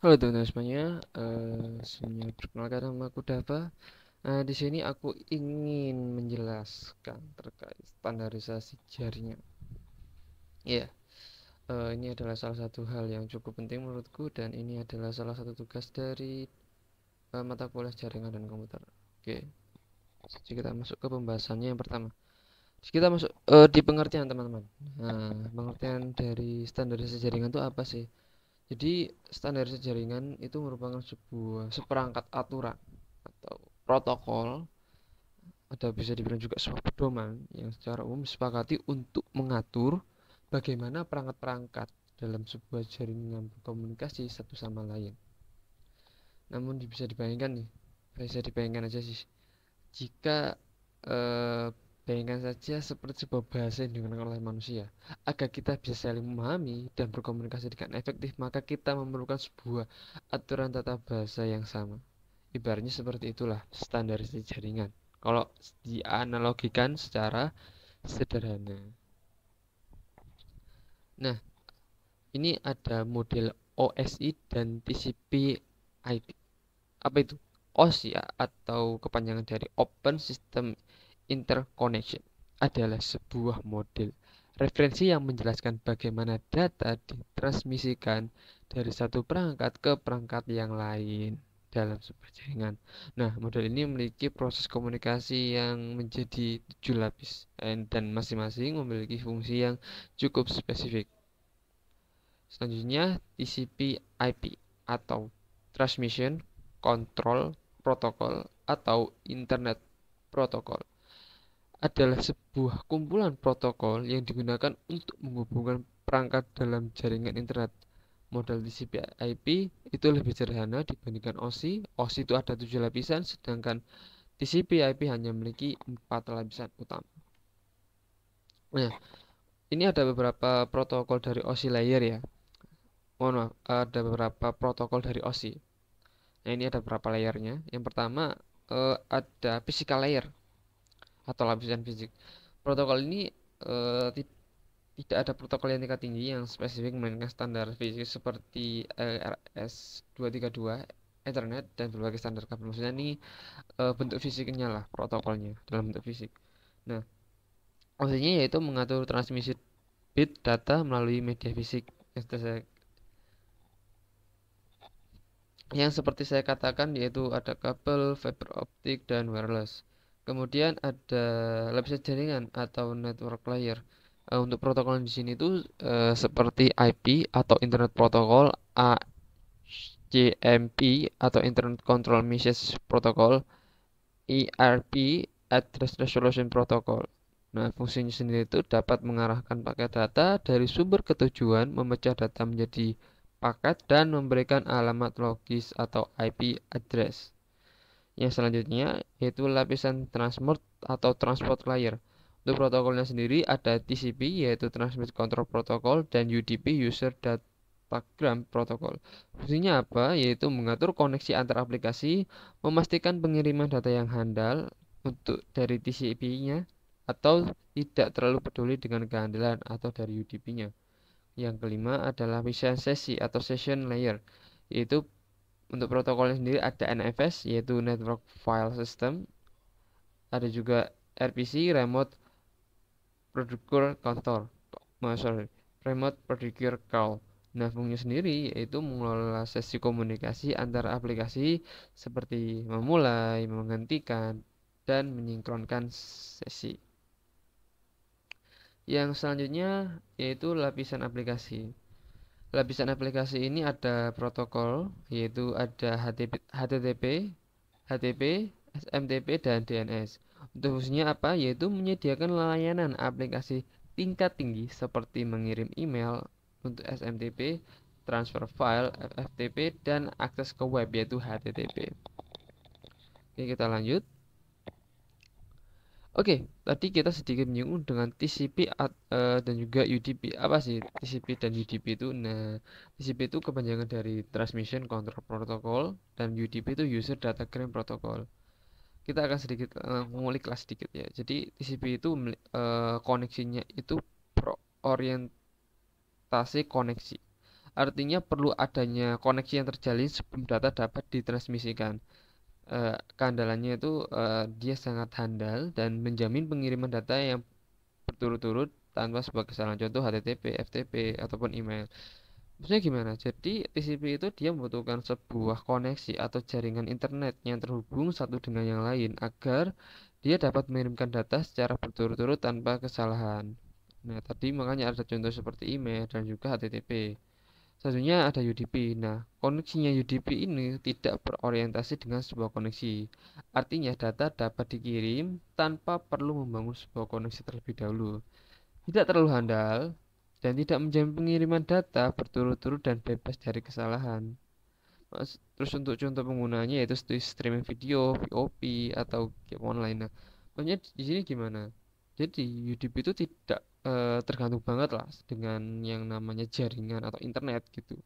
Halo teman-teman semuanya, sebelumnya perkenalkan nama aku Dava. Di sini aku ingin menjelaskan terkait standarisasi jaringan. Ya, ini adalah salah satu hal yang cukup penting menurutku dan ini adalah salah satu tugas dari mata kuliah jaringan dan komputer. Oke, jadi kita masuk ke pembahasannya yang pertama. Jadi kita masuk di pengertian teman-teman. Nah, pengertian dari standarisasi jaringan itu apa sih? Jadi standarisasi jaringan itu merupakan sebuah seperangkat aturan atau protokol, ada bisa dibilang juga sebuah pedoman yang secara umum disepakati untuk mengatur bagaimana perangkat-perangkat dalam sebuah jaringan berkomunikasi satu sama lain. Namun bisa dibayangkan nih, bisa dibayangkan aja sih, jika eh, bayangkan saja seperti sebuah bahasa yang digunakan oleh manusia. Agar kita bisa saling memahami dan berkomunikasi dengan efektif, maka kita memerlukan sebuah aturan tata bahasa yang sama. Ibaratnya seperti itulah standarisasi jaringan. Kalau dianalogikan secara sederhana. Nah, ini ada model OSI dan TCP/IP. Apa itu? OSI atau kepanjangan dari Open System Interconnection adalah sebuah model referensi yang menjelaskan bagaimana data ditransmisikan dari satu perangkat ke perangkat yang lain dalam sebuah jaringan. Nah, model ini memiliki proses komunikasi yang menjadi 7 lapis dan masing-masing memiliki fungsi yang cukup spesifik. Selanjutnya, TCP/IP atau Transmission Control Protocol atau Internet Protocol adalah sebuah kumpulan protokol yang digunakan untuk menghubungkan perangkat dalam jaringan internet. Model TCP/IP itu lebih sederhana dibandingkan OSI. OSI itu ada 7 lapisan, sedangkan TCP/IP hanya memiliki 4 lapisan utama. Nah, ini ada beberapa protokol dari OSI layer ya. Mohon maaf, ada beberapa protokol dari OSI. Nah, ini ada beberapa layernya. Yang pertama ada physical layer atau lapisan fisik. Protokol ini tidak ada protokol yang tingkat tinggi yang spesifik melainkan standar fisik seperti RS232, Ethernet dan berbagai standar kabel. Maksudnya ini bentuk fisiknya lah protokolnya dalam bentuk fisik. Nah, maksudnya yaitu mengatur transmisi bit data melalui media fisik yang seperti saya katakan yaitu ada kabel, fiber optik dan wireless. Kemudian ada lapisan jaringan atau network layer. Untuk protokol di sini itu seperti IP atau Internet Protocol, ACMP atau Internet Control Message Protocol, IRP, Address Resolution Protocol. Nah, fungsinya sendiri itu dapat mengarahkan paket data dari sumber ke tujuan, memecah data menjadi paket, dan memberikan alamat logis atau IP address. Yang selanjutnya yaitu lapisan transport atau transport layer. Untuk protokolnya sendiri ada TCP yaitu Transmit Control Protocol dan UDP User Datagram Protocol. Fungsinya apa? Yaitu mengatur koneksi antar aplikasi, memastikan pengiriman data yang handal untuk dari TCP-nya atau tidak terlalu peduli dengan kehandalan atau dari UDP-nya. Yang kelima adalah lapisan sesi atau session layer, yaitu untuk protokolnya sendiri ada NFS yaitu Network File System, ada juga RPC Remote Procedure Control, sorry, Remote Procedure Call. Nah, fungsinya sendiri yaitu mengelola sesi komunikasi antara aplikasi seperti memulai, menghentikan, dan menyinkronkan sesi. Yang selanjutnya yaitu lapisan aplikasi. Lapisan aplikasi ini ada protokol yaitu ada HTTP, HTTP, SMTP, dan DNS. Untuk fungsinya apa? Yaitu menyediakan layanan aplikasi tingkat tinggi seperti mengirim email untuk SMTP, transfer file FTP, dan akses ke web yaitu HTTP. Oke, kita lanjut. Oke, tadi kita sedikit menyinggung dengan TCP dan juga UDP. Apa sih TCP dan UDP itu? Nah, TCP itu kepanjangan dari Transmission Control Protocol dan UDP itu User Datagram Protocol. Kita akan sedikit menguliklah sedikit ya. Jadi TCP itu koneksinya itu orientasi koneksi Artinya perlu adanya koneksi yang terjalin sebelum data dapat ditransmisikan. Keandalannya itu dia sangat handal dan menjamin pengiriman data yang berturut-turut tanpa sebuah kesalahan. Contoh HTTP, FTP, ataupun email. Maksudnya gimana? Jadi TCP itu dia membutuhkan sebuah koneksi atau jaringan internet yang terhubung satu dengan yang lain agar dia dapat mengirimkan data secara berturut-turut tanpa kesalahan. Nah, tadi makanya ada contoh seperti email dan juga HTTP. Satunya ada UDP. Nah, koneksinya UDP ini tidak berorientasi dengan sebuah koneksi. Artinya data dapat dikirim tanpa perlu membangun sebuah koneksi terlebih dahulu. Tidak terlalu handal dan tidak menjamin pengiriman data berturut-turut dan bebas dari kesalahan. Terus untuk contoh penggunanya yaitu streaming video, VOP atau game online. Nah, maksudnya di sini gimana? Jadi UDP itu tidak tergantung banget lah dengan yang namanya jaringan atau internet gitu.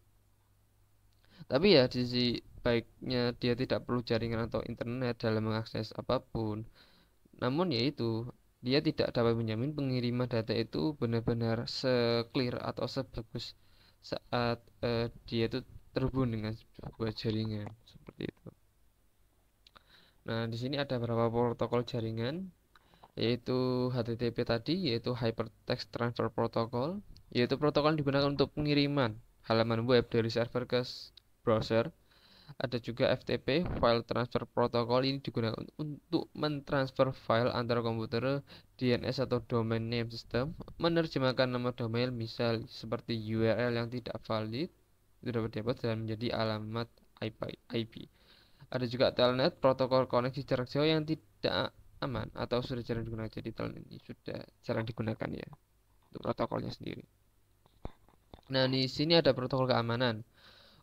Tapi ya di sisi baiknya dia tidak perlu jaringan atau internet dalam mengakses apapun. Namun yaitu dia tidak dapat menjamin pengiriman data itu benar-benar se-clear atau sebagus saat dia itu terhubung dengan sebuah jaringan seperti itu. Nah, di sini ada beberapa protokol jaringan yaitu HTTP tadi yaitu Hypertext Transfer Protocol, yaitu protokol yang digunakan untuk pengiriman halaman web dari server ke browser. Ada juga FTP, File Transfer Protocol. Ini digunakan untuk mentransfer file antara komputer, DNS atau Domain Name System, menerjemahkan nama domain misal seperti URL yang tidak valid itu dapat dapat dan menjadi alamat IP. Ada juga Telnet, protokol koneksi jarak jauh yang tidak aman atau sudah jarang digunakan. Jadi Telnet ini sudah jarang digunakan ya untuk protokolnya sendiri. Nah, di sini ada protokol keamanan.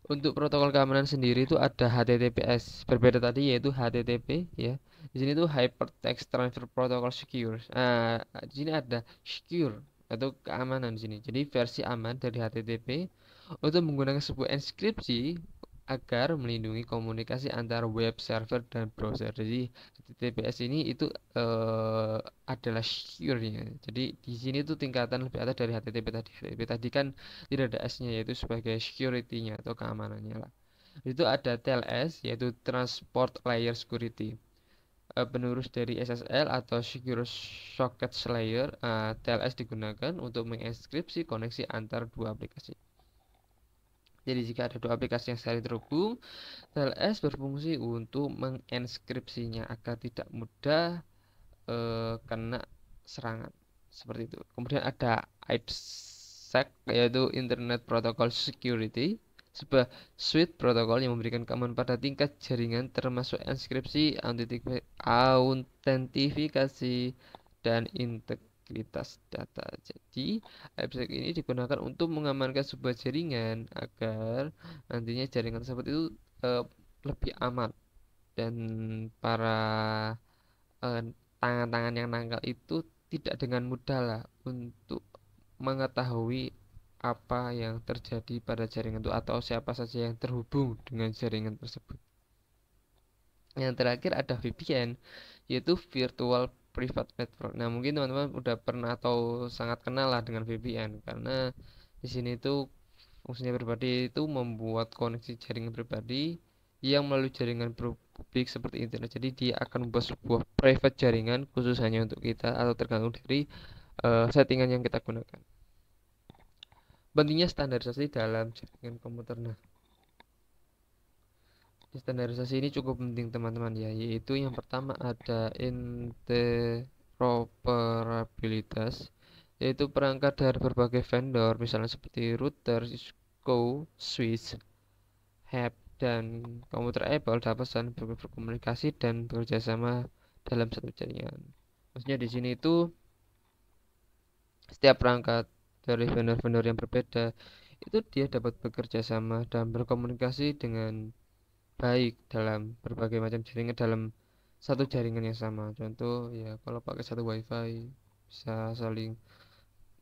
Untuk protokol keamanan sendiri itu ada HTTPS. Berbeda tadi yaitu HTTP ya. Di sini tuh Hypertext Transfer Protocol Secure. Nah, di sini ada secure atau keamanan di sini. Jadi versi aman dari HTTP untuk menggunakan sebuah inskripsi agar melindungi komunikasi antara web server dan browser. Jadi HTTPS ini itu adalah secure-nya. Jadi di sini tuh tingkatan lebih atas dari HTTP tadi. HTTP tadi kan tidak ada S-nya yaitu sebagai security-nya atau keamanannya lah. Itu ada TLS yaitu Transport Layer Security. Penerus dari SSL atau Secure Socket Layer. TLS digunakan untuk menginskripsi koneksi antar dua aplikasi. Jadi jika ada dua aplikasi yang saling terhubung, TLS berfungsi untuk menginskripsinya agar tidak mudah kena serangan seperti itu. Kemudian ada IPsec yaitu Internet Protocol Security, sebuah suite protokol yang memberikan keamanan pada tingkat jaringan termasuk inskripsi, autentifikasi, dan integritas data. Jadi, IPsec ini digunakan untuk mengamankan sebuah jaringan agar nantinya jaringan tersebut itu eh, lebih aman dan para eh, tangan-tangan yang nangkal itu tidak dengan mudah lah untuk mengetahui apa yang terjadi pada jaringan itu atau siapa saja yang terhubung dengan jaringan tersebut. Yang terakhir ada VPN, yaitu Virtual Private Network. Nah, mungkin teman-teman udah pernah atau sangat kenal lah dengan VPN karena di sini tuh fungsinya pribadi itu membuat koneksi jaringan pribadi yang melalui jaringan publik seperti internet. Jadi dia akan membuat sebuah private jaringan khusus hanya untuk kita atau tergantung dari settingan yang kita gunakan. Pentingnya standarisasi dalam jaringan komputer. Nah, standarisasi ini cukup penting teman-teman ya, yaitu yang pertama ada interoperabilitas, yaitu perangkat dari berbagai vendor, misalnya seperti router, Cisco, Switch, Hub, dan komputer Apple dapat saling berkomunikasi dan bekerja sama dalam satu jaringan. Maksudnya di sini itu setiap perangkat dari vendor-vendor yang berbeda itu dia dapat bekerja sama dan berkomunikasi dengan baik dalam berbagai macam jaringan dalam satu jaringan yang sama. Contoh ya kalau pakai satu WiFi bisa saling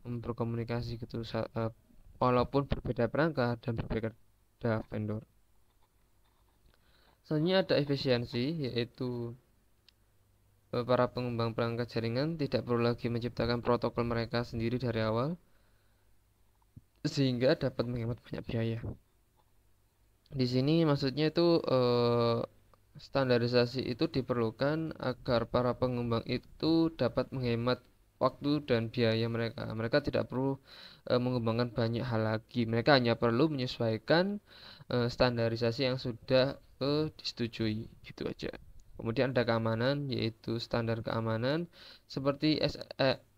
berkomunikasi gitu walaupun berbeda perangkat dan berbeda vendor. Selanjutnya ada efisiensi yaitu para pengembang perangkat jaringan tidak perlu lagi menciptakan protokol mereka sendiri dari awal. sehingga dapat menghemat banyak biaya. Di sini maksudnya itu standarisasi itu diperlukan agar para pengembang itu dapat menghemat waktu dan biaya mereka. Mereka tidak perlu mengembangkan banyak hal lagi. Mereka hanya perlu menyesuaikan standarisasi yang sudah disetujui, gitu aja. Kemudian ada keamanan, yaitu standar keamanan seperti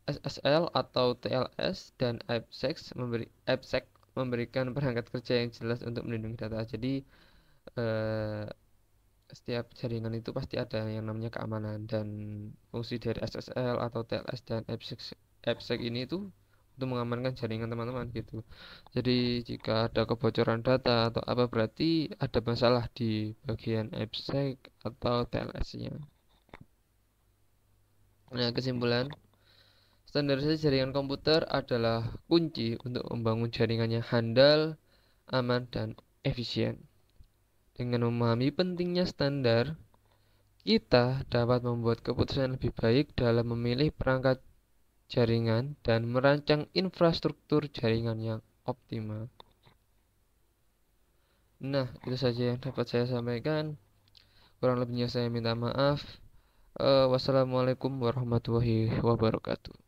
SSL atau TLS dan IPsec memberikan perangkat kerja yang jelas untuk melindungi data. Jadi eh, setiap jaringan itu pasti ada yang namanya keamanan, dan fungsi dari SSL atau TLS dan IPsec ini itu untuk mengamankan jaringan teman-teman gitu. Jadi jika ada kebocoran data atau apa, berarti ada masalah di bagian IPsec atau TLS-nya. Nah, kesimpulan, standarisasi jaringan komputer adalah kunci untuk membangun jaringannya handal, aman, dan efisien. Dengan memahami pentingnya standar, kita dapat membuat keputusan lebih baik dalam memilih perangkat jaringan dan merancang infrastruktur jaringan yang optimal. Nah, itu saja yang dapat saya sampaikan. Kurang lebihnya saya minta maaf. Wassalamualaikum warahmatullahi wabarakatuh.